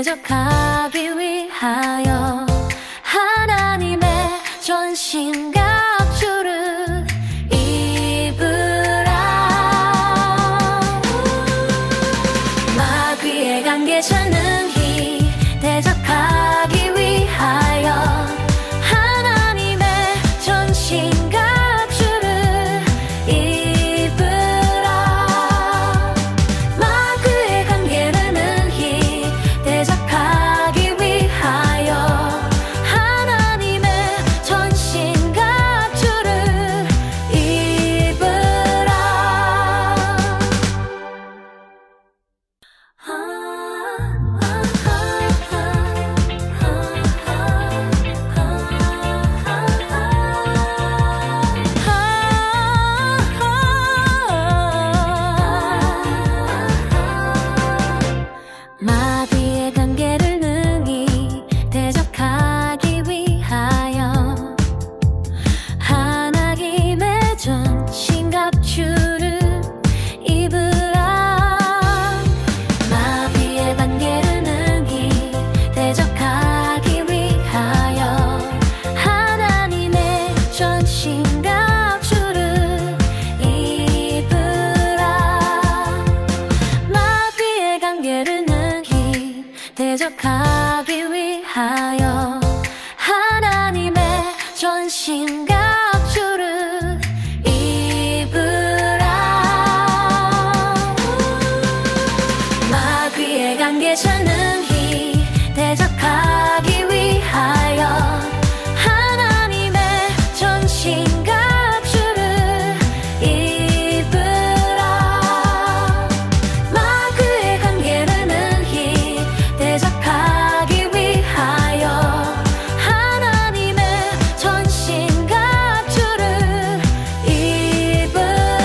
대적하기 위하여 하나님의 전신갑주를 입으라. 마귀의 관계 전능히 대적하기 위하여 하나님의 전신갑주를 입으라. 마귀의 관계를 능히 대적하기 위하여 하나님의 전신갑주를 입으라. 마귀의 관계를 능히 대적하기 위하여 하나님의 전신갑주를 입으라. 마귀의 관계를 능히 대적하기 위하여 하나님의 전신갑주를 입으라. 마귀의 관계를 능히 대적하기 위하여 하나님의 전신갑주를 입으라. 마귀의 관계 전능히 대적하기 위하여 하나님의 전신갑주를 입으라. 마귀의 관계를 능히 대적하기 위하여 하나님의 전신갑주를 입으라.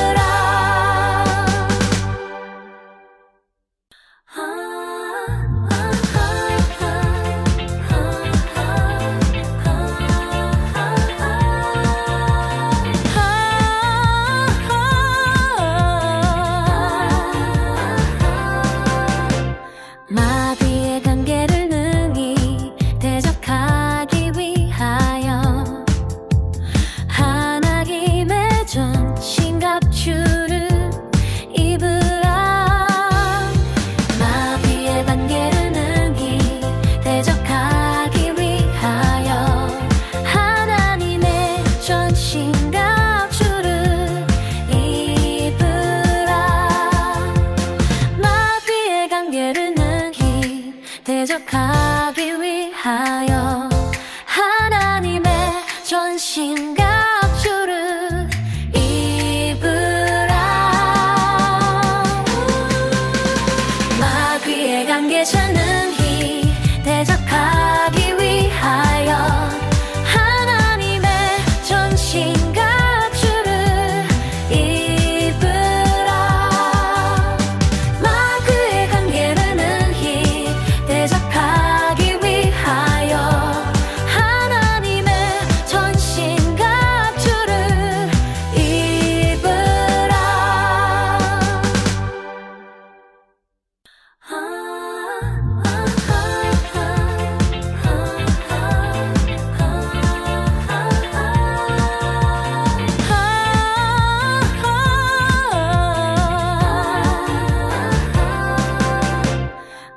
마귀의 관계를 능히 대적하기 위하여 하나님의 전신갑주를 입으라. 마귀의 관계를 능히 대적하기 위하여 하나님의 전신갑주를 입으라. 마귀의 관계를 능히 대적하기 위하여 하나님의 전신갑주를 입으라. 마귀의 관계 전능히 대적하기 위하여 하나님의 전신갑주를 입으라. 마귀의 관계를 능히 대적하기 위하여 하나님의 전신갑주를 입으라.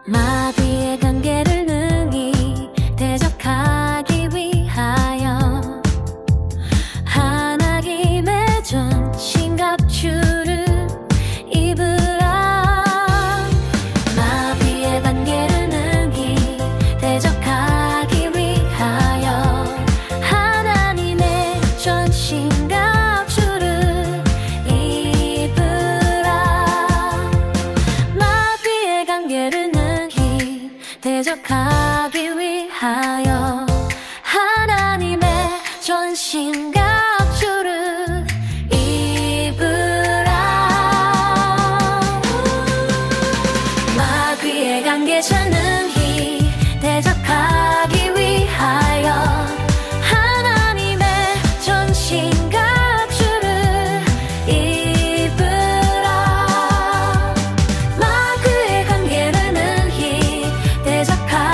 마귀의 관계를 능히 대적하기 위하여 하나님의 전신갑주를 입으라. 마귀의 관계를 능히 대적하기 위하여 하나님의 전신갑주를 입으라. 마귀의 관계를 능히 대적하기 위하여 하나님의 전신갑주를 입으라. 마귀의 관계 전능히 대적하기 위하여 하나님의 전신갑주를 입으라. 마귀의 관계를 능히 대적하기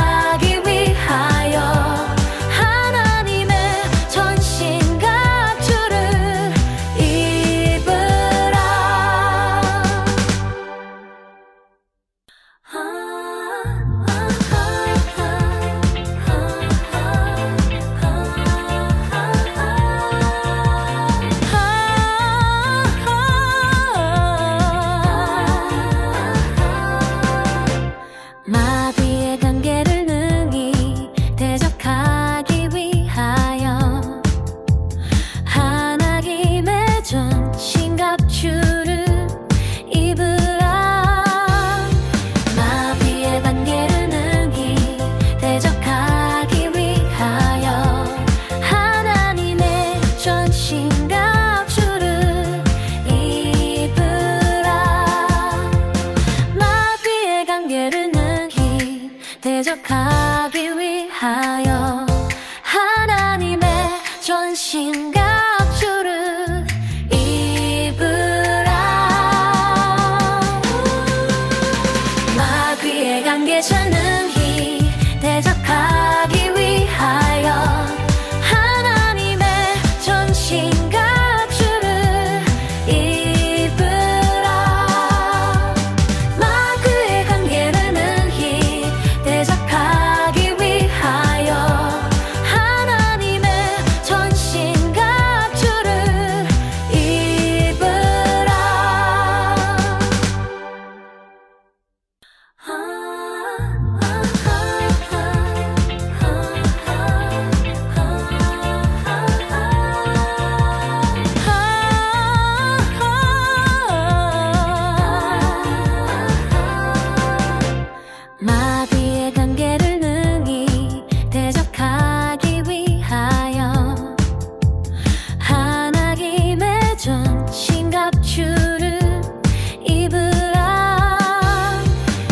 마귀의 관계를 능히 대적하기 위하여 하나님의 전신갑주를 입으라. 마귀의 관계를 능히 대적하기 위하여 하나님의 전신갑주를 입으라. 마귀의 관계를 대적하기 위하여 하나님의 전신갑주를 입으라. 마귀의 관계 전능히 대적하기 위하여 하나님의 전신갑주를 입으라. 마귀의 관계를 능히 대적하기 위하여 하나님의 전신갑주를 입으라. 마귀의 관계를 능히 대적하기 위하여 하나님의 전신갑주를 입으라.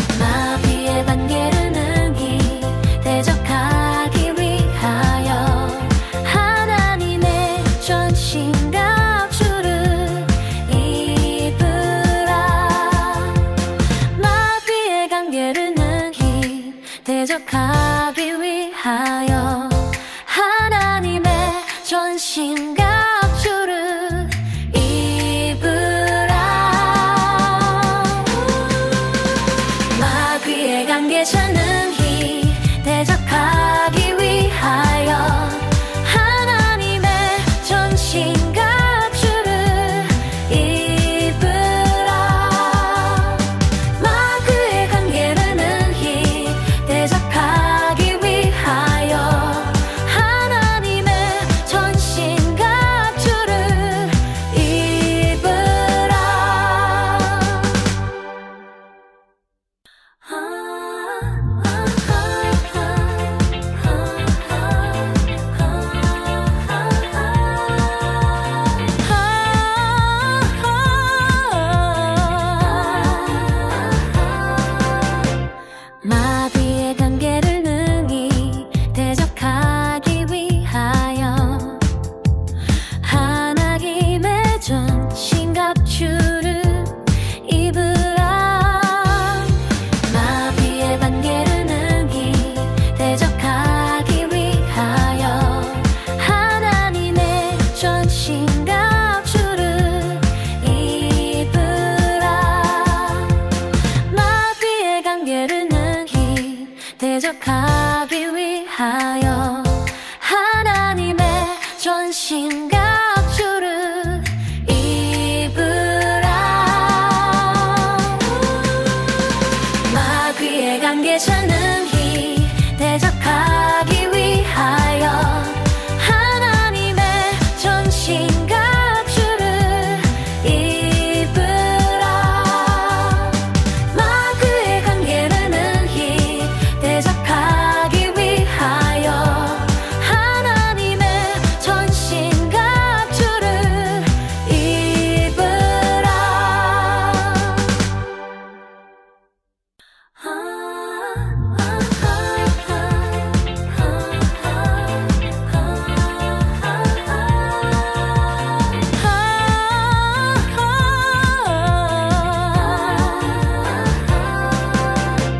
마귀의 관계를 능히 대적하기 위하여 하나님의 전신갑주를 입으라. 마귀의 관계를 능히 대적하기 위하여 하나님의 전신갑주를 입으라. 마귀의 관계 전능히 대적하기 위하여 하나님의 전신갑주를 입으라. 마귀의 관계를 능히 대적하기 위하여 하나님의 전신갑주를 입으라. 마귀의 관계를 능히 대적하기 위하여 하나님의 전신갑주를 입으라. 마귀의 관계를 능히 대적하기 위하여 하나님의 전신갑주를 입으라. 마귀의 관계를 능히 대적하기 위하여 하나님의 전신갑주를 입으라. 마귀의 관계 전능히 대적하기 위하여 하나님의 전신갑주를 입으라. 마귀의 관계를 능히 대적하기 위하여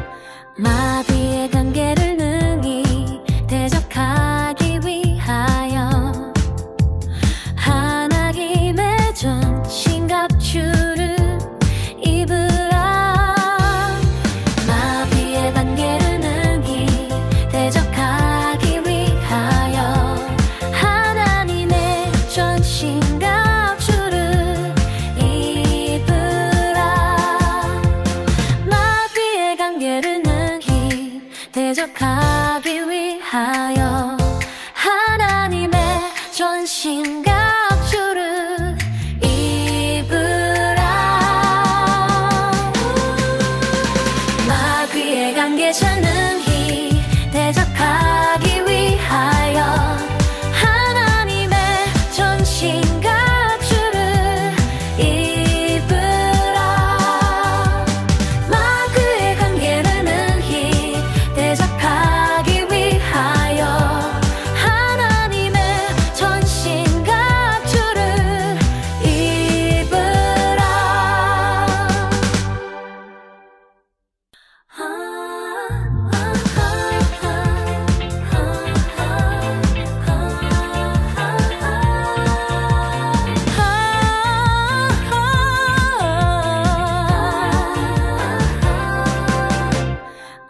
하나님의 전신갑주를 입으라. 마귀의 관계를 능히 대적하기 위하여 하나님의 전신갑주를 입으라. 대적하기 위하여 하나님의 전신갑주를 입으라. 마귀의 관계자 능히 대적하기 위하여 하나님의 전신갑주를 입으라. 마귀의 관계를 능히 대적하기 위하여 하나님의 전신갑주를 입으라.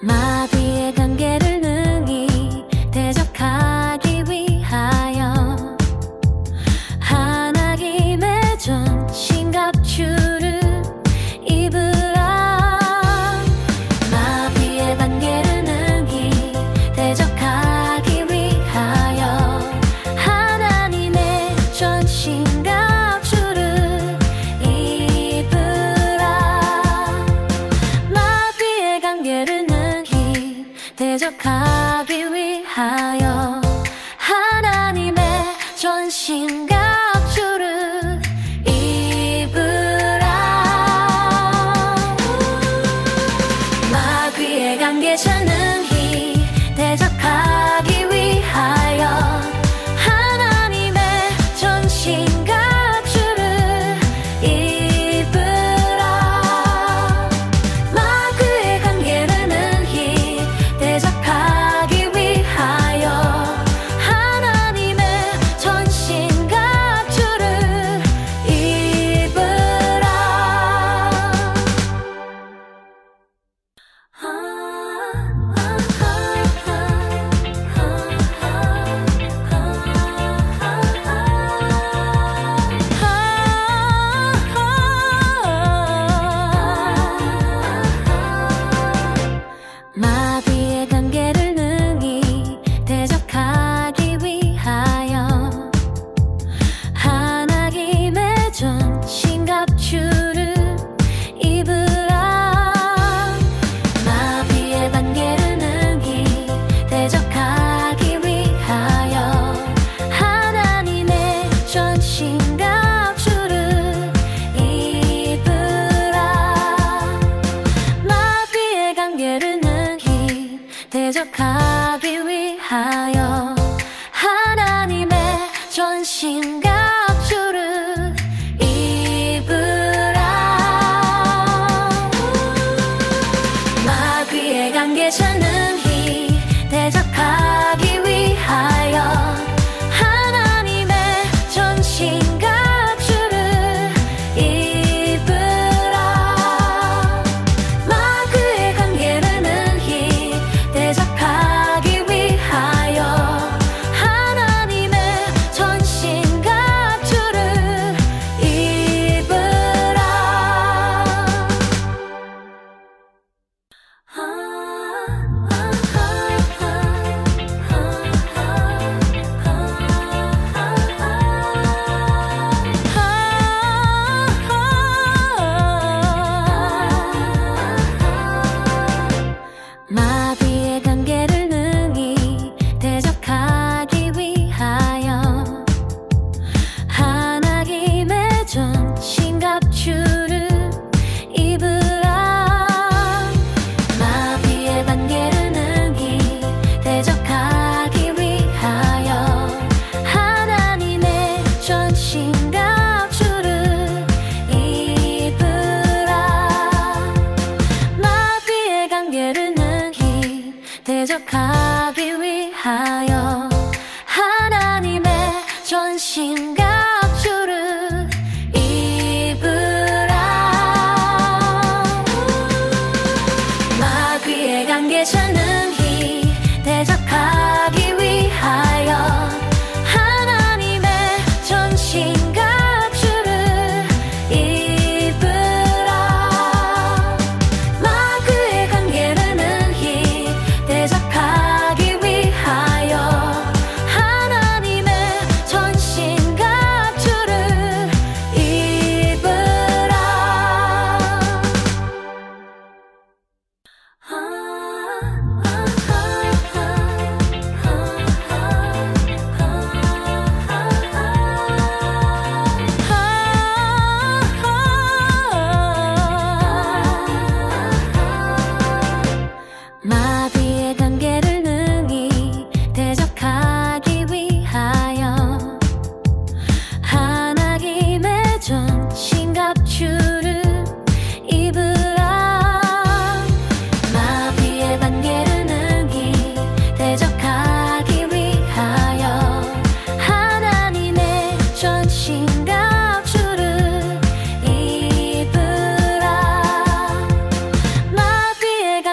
마귀의 관계를 능히 대적하기 위하여 하나님의 전신갑주를 입으라. 마귀의 관계를 능히 대적하기 위하여 하나님의 전신갑주를 입으라. 마귀의 관계를 능히 대적하기 위하여 하나님의 전신갑주를 입으라. 마귀의 관계자 능히 대적하기 위하여 하나님의 전신갑주를 입으라. 마귀의 관계를 능히 대적하기 위하여 하나님의 전신갑주를 입으라. 마귀의 관계를 능히 대적하기 위하여 하나님의 전신갑주를 입으라. 마귀의 관계를 능히 대적하기 위하여 하나님의 전신갑주를 입으라. 마귀의 관계를 능히 대적하기 위하여 하나님의 전신갑주를 입으라. 마귀의 관계자 능히 대적하기 위하여 하나님의 전신갑주를 입으라. 마귀의 관계를 능히 대적하기 위하여 하나님의 전신갑주를 입으라. 마귀의 관계를 능히 대적하기 위하여 하나님의 전신갑주를 입으라. 마귀의 관계를 능히 대적하기 위하여 하나님의 전신갑주를 입으라. 마귀의 관계를 능히 대적하기 위하여 하나님의 전신갑주를 입으라. 마귀의 관계자 능히 대적하기 위하여 하나님의 전신갑주를 입으라. 마귀의 관계를 능히 대적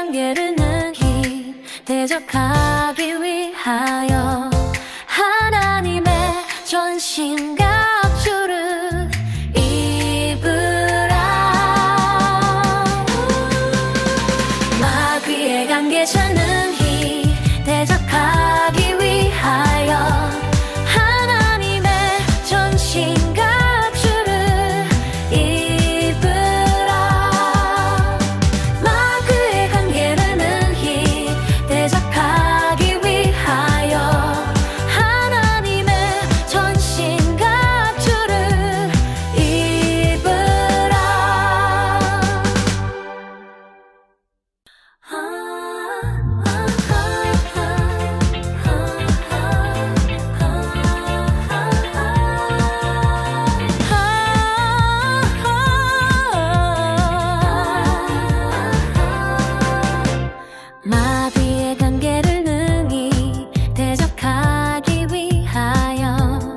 관계를 능히 대적하기 위하여 하나님의 전신갑주를 입으라. 마귀의 관계자 능히 대적하기 위하여 하나님의 전신갑주를 입으라. 마귀의 관계를 능히 대적하기 위하여 하나님의 전신갑주를 입으라. 마귀의 관계를 능히 대적하기 위하여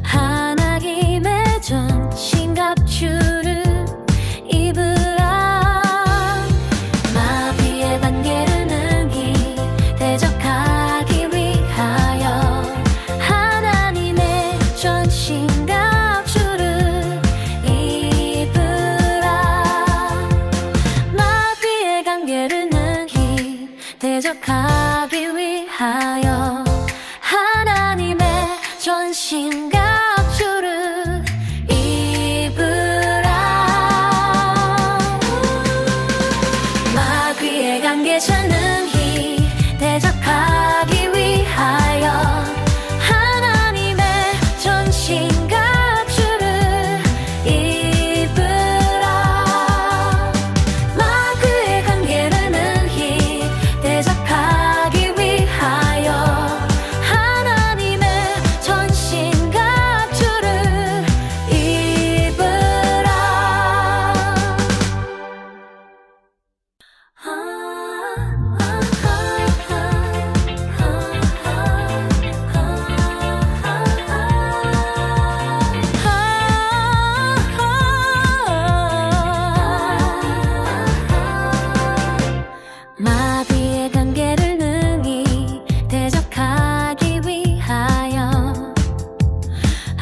하나님의 전신갑주를 입으라. 마귀의 관계를 능히 대적하기 위하여 하나님의 전신갑주를 입으라. 마귀의 관계를 능히 대적하기 위하여 하나님의 전신갑주를 입으라. 마귀의 관계자 능히 대적하기 위하여 하나님의 전신갑주를 입으라. 마귀의 관계를 능히 대적하기 위하여 하나님의 전신갑주를 입으라. 마귀의 관계를 능히 대적하기 위하여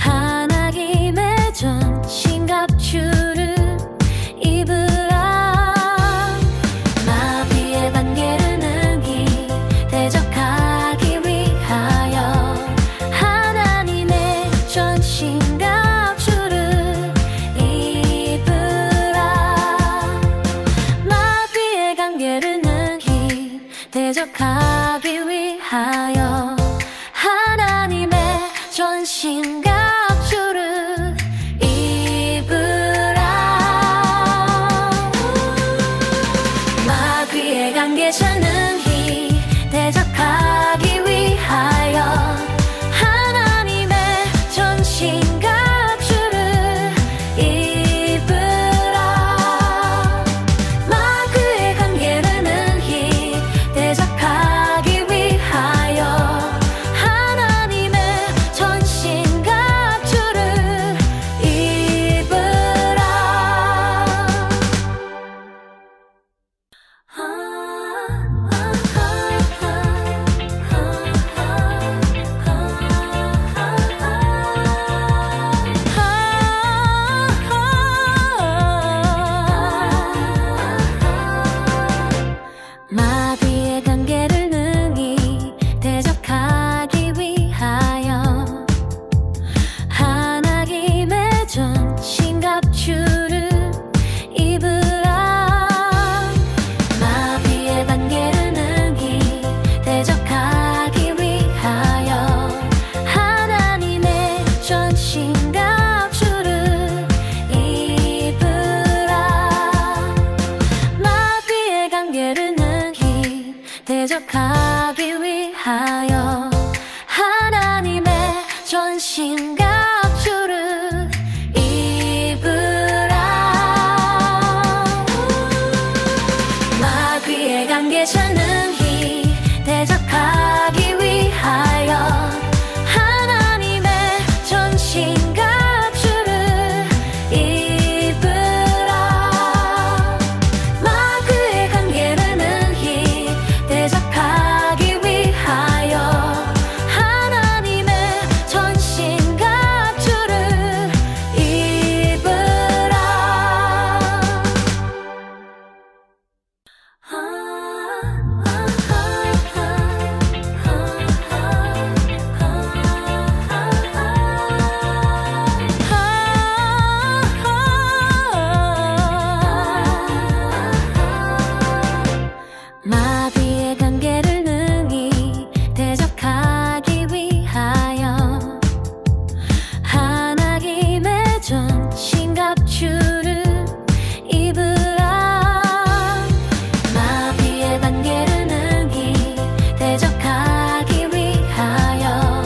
하나님의 전신갑주를 입으라. 마귀의 관계를 능히 대적하기 위하여 하나님의 전신갑주를 입으라. 마귀의 관계를 능히 대적하기 위하여 하나님의 전신갑주를 입으라. 마귀의 관계자 능히 대적하기 위하여 하나님의 전신갑주를 입으라. 마귀의 관계를 능히 대적하기 위하여 하나님의 전신갑주를 입으라. 마귀의 관계를 능히 대적하기 위하여 하나님의 전신갑주를 입으라. 마귀의 관계를 능히 대적하기 위하여 하나님의 전신갑주를 입으라. 마귀의 관계를 능히 대적하기 위하여 하나님의 전신갑주를 입으라. 마귀의 관계자 능히 대적하기 위하여 하나님의 전신갑주를 입으라. 마귀의 관계를 마귀의 관계를 능히 대적하기 위하여 하나님의 전신갑주를 입으라. 마귀의 관계를 능히 대적하기 위하여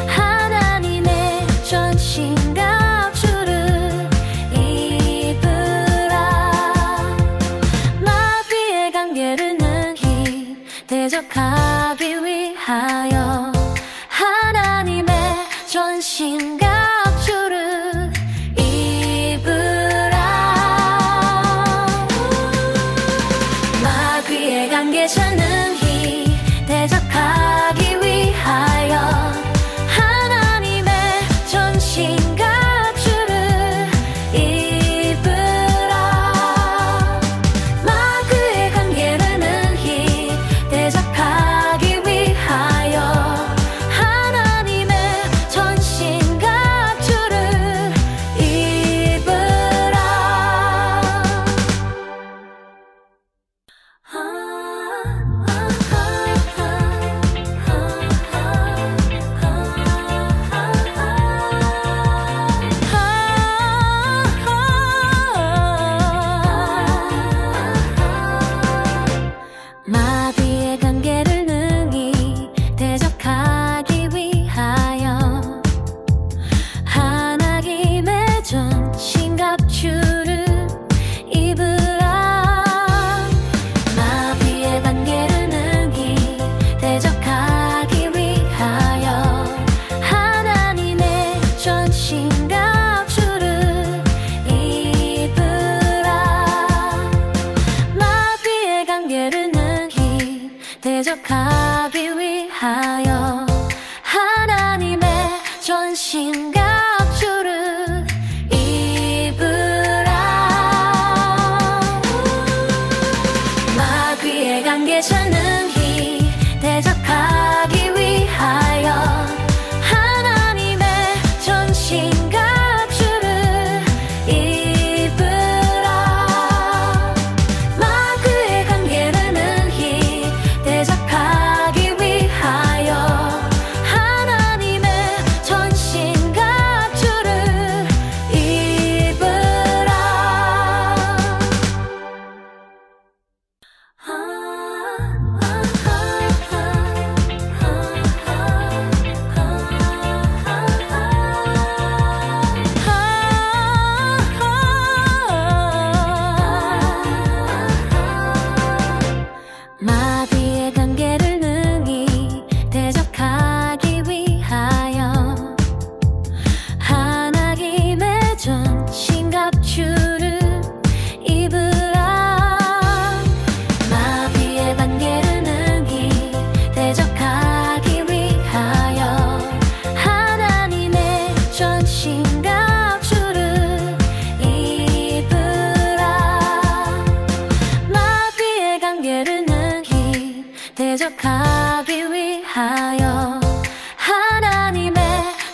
하나님의 전신갑주를 입으라. 마귀의 관계를 대적하기 위하여 하나님의 전신갑주를 입으라. 마귀의 관계자 능히 대적하기 위하여 하나님의 전신갑주를 입으라. 마귀의 관계를 능히 대적하기 위하여 하나님의 전신갑주를 입으라. 마귀의 관계를 능히 대적하기 위하여 하나님의 전신갑주를 입으라. 마귀의 관계를 능히 대적하기 위하여 하나님의 전신갑주를 입으라. 마귀의 관계를 대적하기 위하여 하나님의 전신갑주를 입으라. 마귀의 관계자 능히 대적하기 위하여 하나님의 전신갑주를 입으라. 마귀의 관계를 능히 대적하기 위하여 하나님의 전신갑주를 입으라. 마귀의 관계를 능히 대적하기 위하여 하나님의 전신갑주를 입으라. 마귀의 관계를 능히 대적하기 위하여 하나님의 전신갑주를 입으라. 마귀의 관계를 대적하기 위하여 하나님의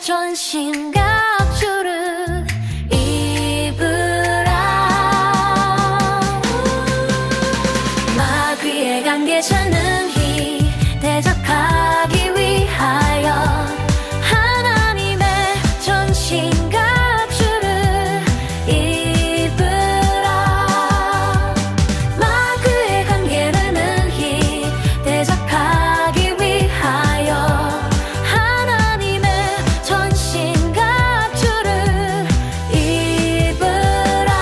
전신갑주를 입으라. 마귀의 관계자 능히 대적하기 위하여 하나님의 전신갑주를 입으라. 마귀의 관계를 능히 대적하기 위하여 하나님의 전신갑주를 입으라.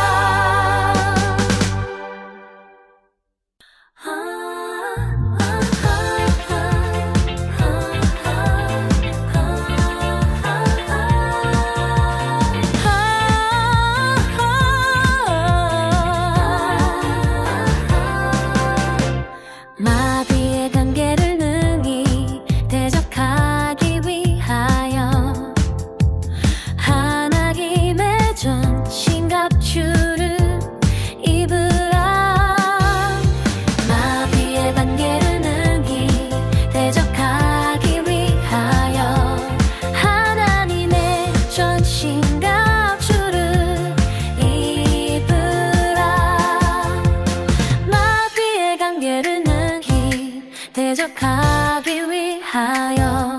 대적하기 위하여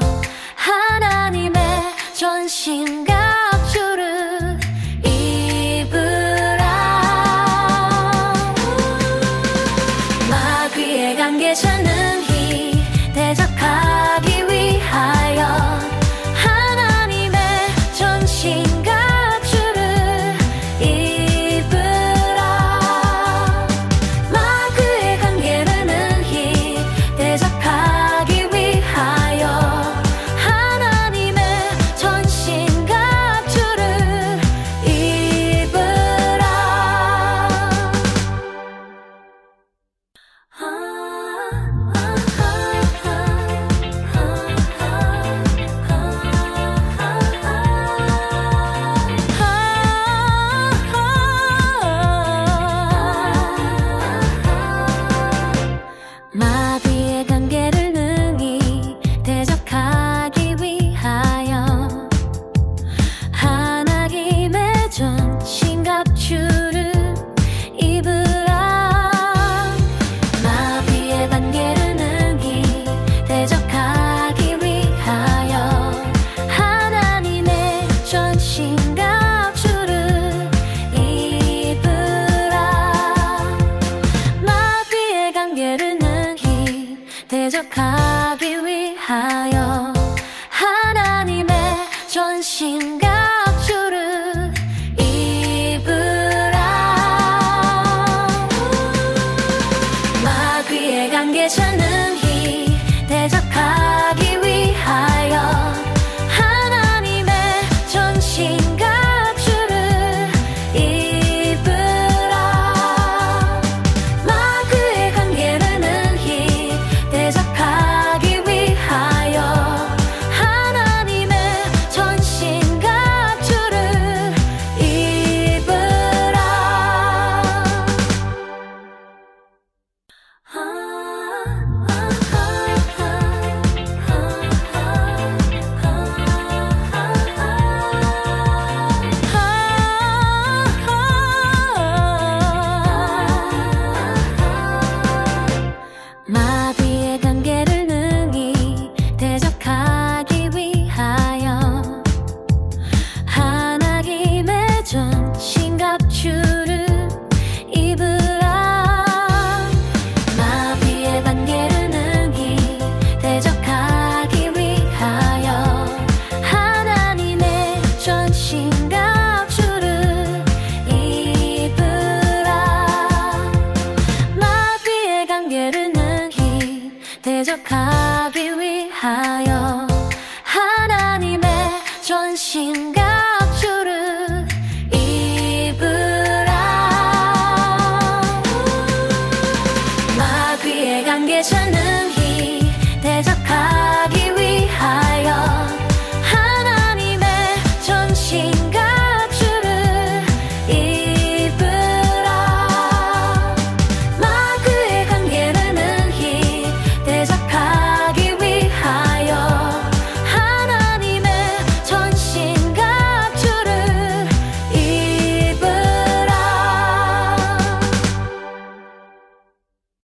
하나님의 전신갑주를 입으라. 마귀의 관계 전능히 대적하기 위하여 하나님의 전신갑주를 입으라. 마귀의 관계를 능히 대적하기 위하여 하나님의 전신갑주를 입으라. 마귀의 관계를 능히 대적하기 위하여 하나님의 전신갑주를 입으라. 마귀의 관계를 능히 대적하기 위하여 하나님의 전신갑주를 입으라. 마귀의 관계를 능히 대적하기 위하여 하나님의 전신갑주를 입으라. 마귀의 관계 전능히 대적하기 위하여 하나님의 전신갑주를 입으라. 마귀의 관계를 능히 대적하기 위하여 하나님의 전신갑주를 입으라. 마귀의 관계를 능히 대적하기 위하여 하나님의 전신갑주를 입으라. 마귀의 관계를 능히 대적하기 위하여 하나님의 전신갑주를 입으라. 마귀의 관계를 능히 대적하기 위하여 하나님의 전신갑주를 입으라. 마귀의 관계 전능